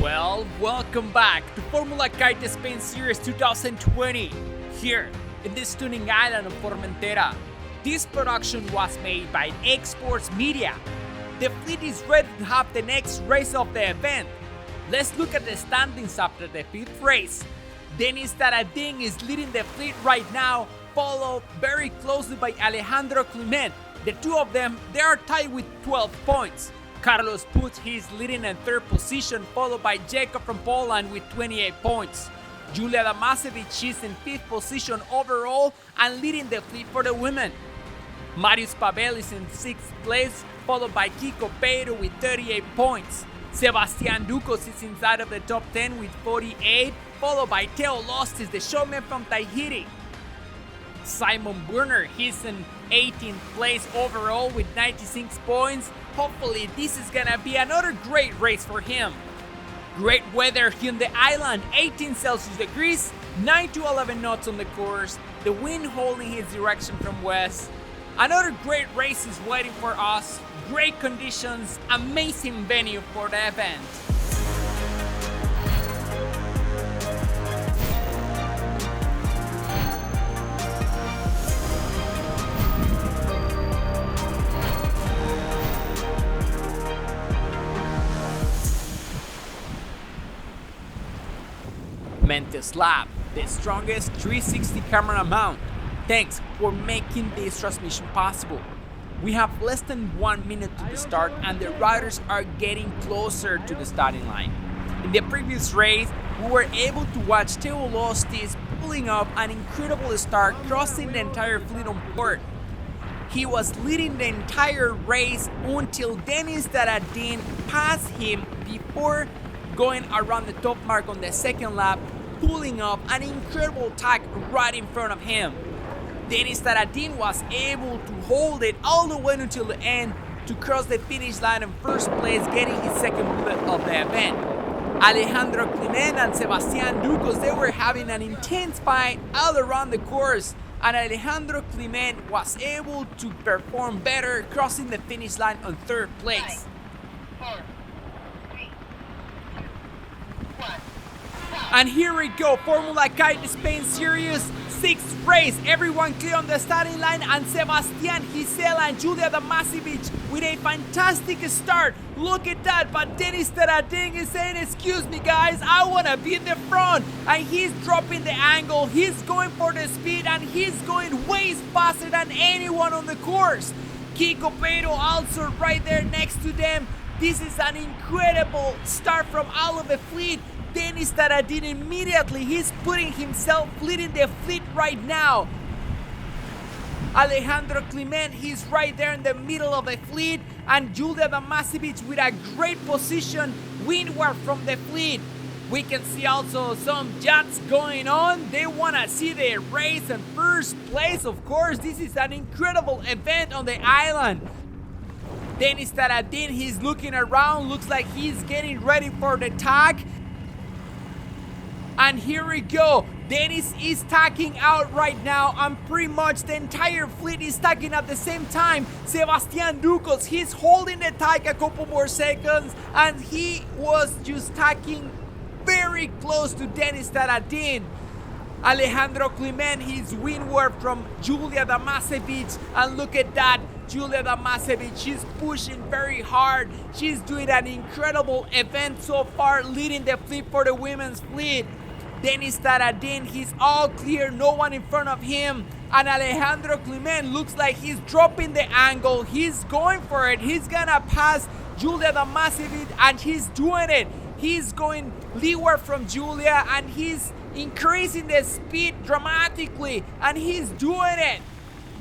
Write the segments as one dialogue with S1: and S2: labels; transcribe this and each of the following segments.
S1: Well, welcome back to Formula Kite Spain Series 2020, here in this stunning island of Formentera. This production was made by Xports Media. The fleet is ready to have the next race of the event. Let's look at the standings after the fifth race. Denis Taradin is leading the fleet right now, followed very closely by Alejandro Climent. The two of them, they are tied with 12 points. Carlos Puig is leading in third position, followed by Jacob from Poland with 28 points. Julia Damasevich is in fifth position overall and leading the fleet for the women. Marius Pavel is in sixth place, followed by Kiko Peiro with 38 points. Sebastian Ducos is inside of the top 10 with 48, followed by Theo Lostis, the showman from Tahiti. Simon Burner, he's in 18th place overall with 96 points. Hopefully this is gonna be another great race for him. Great weather here on the island, 18 Celsius degrees, 9 to 11 knots on the course, the wind holding his direction from west. Another great race is waiting for us, great conditions, amazing venue for the event. Mentes Lab, the strongest 360 camera mount. Thanks for making this transmission possible. We have less than 1 minute to the start and the riders are getting closer to the starting line. In the previous race, we were able to watch Theo Lostis pulling off an incredible start, crossing the entire fleet on board. He was leading the entire race until Denis Taradin passed him before going around the top mark on the second lap, pulling off an incredible tag right in front of him. Denis Taradin was able to hold it all the way until the end to cross the finish line in first place, getting his second bullet of the event. Alejandro Climent and Sebastian Ducos, they were having an intense fight all around the course, and Alejandro Climent was able to perform better, crossing the finish line on third place.
S2: 5, 4, 3, 2, 1.
S1: And here we go, Formula Kite Spain Series 6th race. Everyone clear on the starting line, and Sebastian Gisela and Julia Damasevich with a fantastic start. Look at that, but Denis Taradin is saying, excuse me guys, I want to be in the front. And he's dropping the angle, he's going for the speed, and he's going way faster than anyone on the course. Kiko Peiro also right there next to them. This is an incredible start from all of the fleet. Denis Taradin immediately, he's putting himself leading the fleet right now. Alejandro Climent, he's right there in the middle of the fleet, and Julia Damasevich with a great position windward from the fleet. We can see also some jets going on. They want to see the race in first place. Of course, this is an incredible event on the island. Denis Taradin, he's looking around, looks like he's getting ready for the tag. And here we go, Denis is tagging out right now, and pretty much the entire fleet is tagging at the same time. Sebastian Ducos, he's holding the tag a couple more seconds, and he was just tagging very close to Denis Taradin. Alejandro Climent, he's windward from Julia Damasevich, and look at that, Julia Damasevich, she's pushing very hard. She's doing an incredible event so far, leading the fleet for the women's fleet. Denis Taradin, he's all clear, no one in front of him. And Alejandro Climent looks like he's dropping the angle. He's going for it. He's gonna pass Julia Damasevich, and he's doing it. He's going leeward from Julia, and he's increasing the speed dramatically, and he's doing it.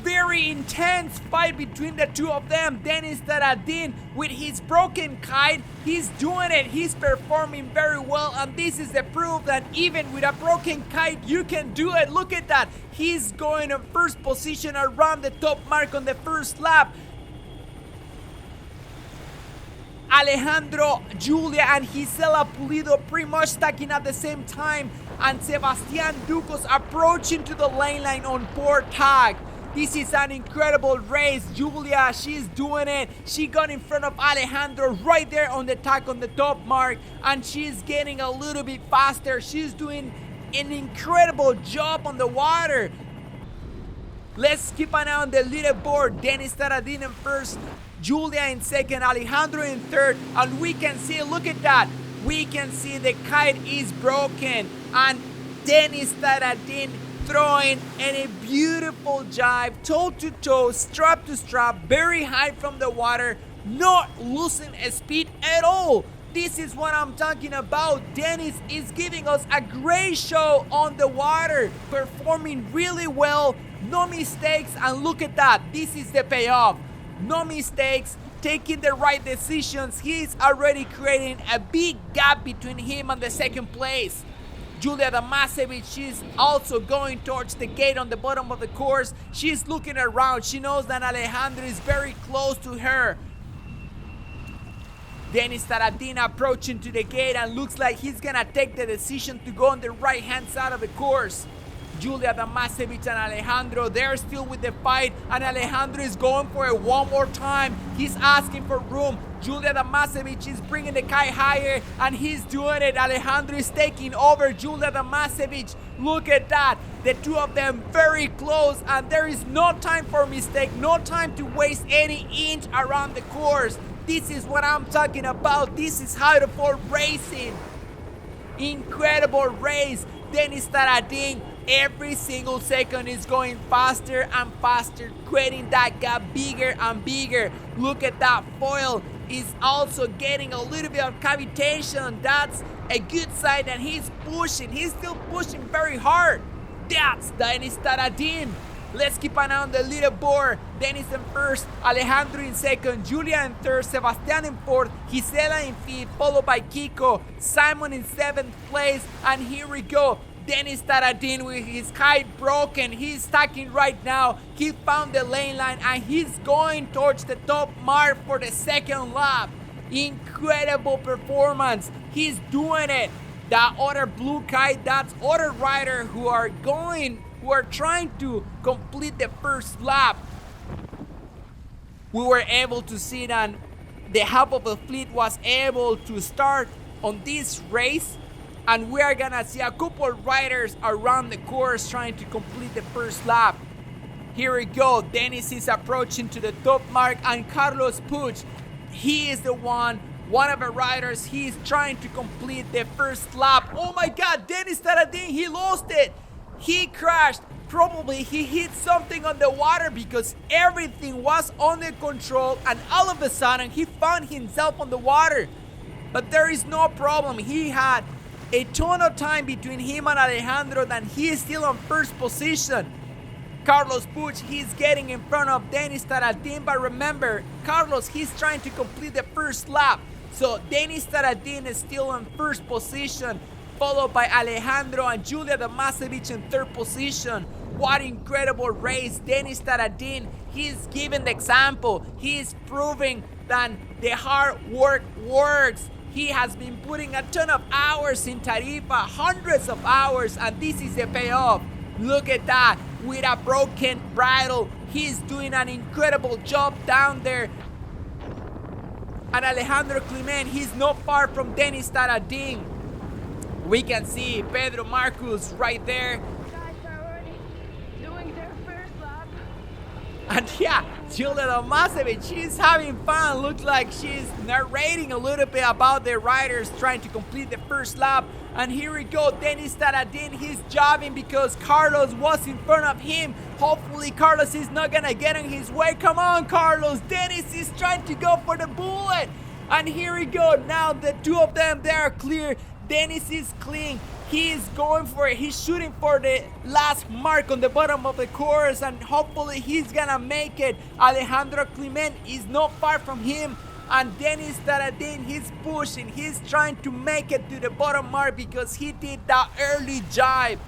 S1: Very intense fight between the two of them. Denis Taradin with his broken kite, he's doing it, he's performing very well, and this is the proof that even with a broken kite you can do it. Look at that, he's going in first position around the top mark on the first lap. Alejandro, Julia, and Gisela Pulido pretty much stacking at the same time, and Sebastian Ducos approaching to the lane line on port tag. This is an incredible race. Julia, she's doing it. She got in front of Alejandro right there on the tack on the top mark, and she's getting a little bit faster. She's doing an incredible job on the water. Let's keep an eye on the leaderboard. Dennis Taradin in first, Julia in second, Alejandro in third, and we can see, look at that. We can see the kite is broken, and Dennis Taradin throwing in a beautiful jibe, toe to toe, strap to strap, very high from the water, not losing a speed at all. This is what I'm talking about. Dennis is giving us a great show on the water, performing really well, no mistakes, and look at that. This is the payoff. No mistakes, taking the right decisions. He's already creating a big gap between him and the second place. Julia Damasevic, she's also going towards the gate on the bottom of the course. She's looking around. She knows that Alejandro is very close to her. Dennis Taradin approaching to the gate, and looks like he's gonna take the decision to go on the right hand side of the course. Julia Damasevic and Alejandro, they're still with the fight, and Alejandro is going for it one more time. He's asking for room. Julia Damasevic is bringing the kite higher, and he's doing it. Alejandro is taking over Julia Damasevic. Look at that. The two of them very close, and there is no time for mistake, no time to waste any inch around the course. This is what I'm talking about. This is how to fall racing. Incredible race. Dennis Taradin, every single second is going faster and faster, creating that gap bigger and bigger. Look at that foil is also getting a little bit of cavitation. That's a good sign that he's pushing. He's still pushing very hard. That's Dennis Taradin. Let's keep an eye on the leaderboard. Dennis in first, Alejandro in second, Julia in third, Sebastian in fourth, Gisela in fifth, followed by Kiko, Simon in seventh place, and here we go. Dennis Taradin with his kite broken. He's stacking right now. He found the lane line, and he's going towards the top mark for the second lap. Incredible performance. He's doing it. That other blue kite, that's other rider who are trying to complete the first lap. We were able to see that the half of the fleet was able to start on this race, and we are gonna see a couple riders around the course trying to complete the first lap. Here we go. Dennis is approaching to the top mark, and Carlos Puig, he is the one of the riders. He's trying to complete the first lap. Oh my God, Dennis Taradin, he lost it. He crashed. Probably he hit something on the water because everything was under control, and all of a sudden he found himself on the water. But there is no problem. He had a ton of time between him and Alejandro, and he is still on first position. Carlos Puig, he's getting in front of Dennis Taradin, but remember, Carlos, he's trying to complete the first lap. So Dennis Taradin is still in first position, followed by Alejandro and Julia Damasevic in third position. What incredible race. Dennis Taradin, he's giving the example. He's proving that the hard work works. He has been putting a ton of hours in Tarifa, hundreds of hours, and this is the payoff. Look at that, with a broken bridle. He's doing an incredible job down there. And Alejandro Clement, he's not far from Dennis Taradin. We can see Pedro Marcus right there.
S3: Guys are already doing their first lap.
S1: And yeah, Julia Damasevic, she's having fun. Looks like she's narrating a little bit about the riders trying to complete the first lap. And here we go, Dennis Taradin, he's jogging because Carlos was in front of him. Hopefully Carlos is not gonna get in his way. Come on, Carlos. Dennis is trying to go for the bullet. And here we go, now the two of them, they are clear. Dennis is clean. He is going for it. He's shooting for the last mark on the bottom of the course, and hopefully he's gonna make it. Alejandro Clement is not far from him, and Dennis Taradin, he's pushing. He's trying to make it to the bottom mark because he did that early jibe.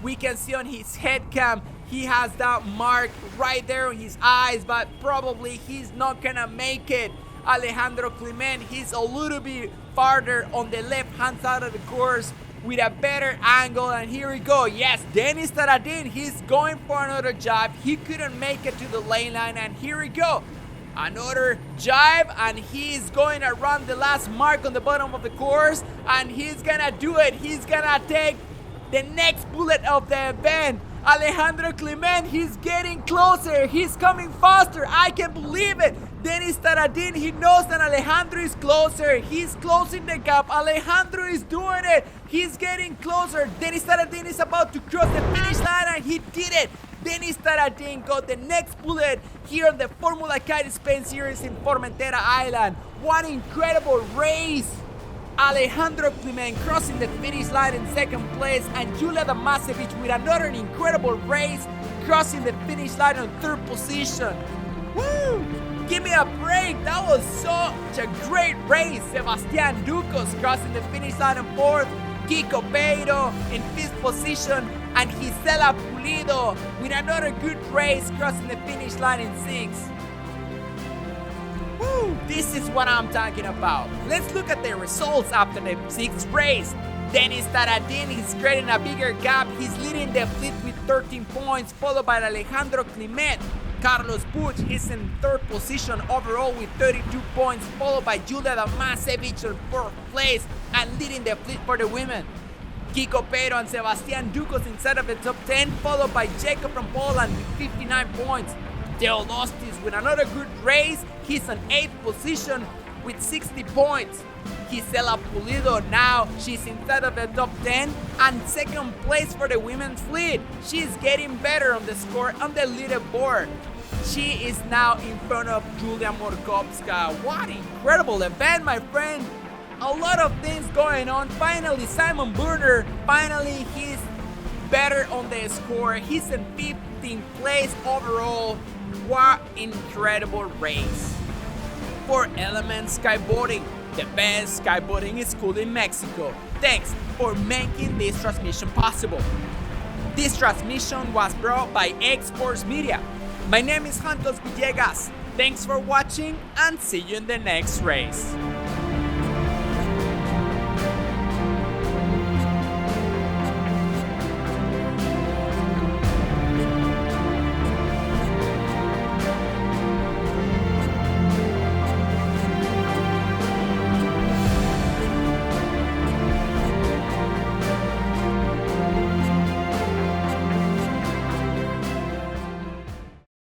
S1: We can see on his head cam, he has that mark right there on his eyes, but probably he's not gonna make it. Alejandro Clement, he's a little bit farther on the left hand side of the course. with a better angle, and here we go. Yes, Dennis Taradin, he's going for another jibe. He couldn't make it to the lane line, and here we go. Another jibe, and he's going around the last mark on the bottom of the course, and he's gonna do it. He's gonna take the next bullet of the event. Alejandro Clement, he's getting closer. He's coming faster. I can't believe it. Dennis Taradin, he knows that Alejandro is closer. He's closing the gap. Alejandro is doing it. He's getting closer. Dennis Taradin is about to cross the finish line, and he did it. Dennis Taradin got the next bullet here on the Formula Kart Spain Series in Formentera Island. What incredible race! Alejandro Clement crossing the finish line in second place, and Julia Damasevic with another incredible race crossing the finish line on third position. Woo! Give me a break! That was such a great race. Sebastian Ducos crossing the finish line in fourth, Kiko Peiro in fifth position, and Gisela Pulido with another good race crossing the finish line in sixth. Woo! This is what I'm talking about. Let's look at the results after the sixth race. Dennis Taradin is creating a bigger gap. He's leading the fleet with 13 points, followed by Alejandro Clement. Carlos Puig, he's in third position overall with 32 points, followed by Julia Damasevic in fourth place and leading the fleet for the women. Kiko Peiro and Sebastian Ducos inside of the top 10, followed by Jacob from Poland with 59 points. Teodostis with another good race, he's in 8th position with 60 points. Gisela Pulido now, she's inside of the top 10 and second place for the women's fleet. She's getting better on the score on the leaderboard. She is now in front of Julia Morkowska. What incredible event, my friend. A lot of things going on. Finally, Simon Burner, finally he's better on the score. He's in 15th place overall. What incredible race. For Element Skyboarding, the best skyboarding school in Mexico. Thanks for making this transmission possible. This transmission was brought by Xports Media. My name is Santos Villegas. Thanks for watching and see you in the next race.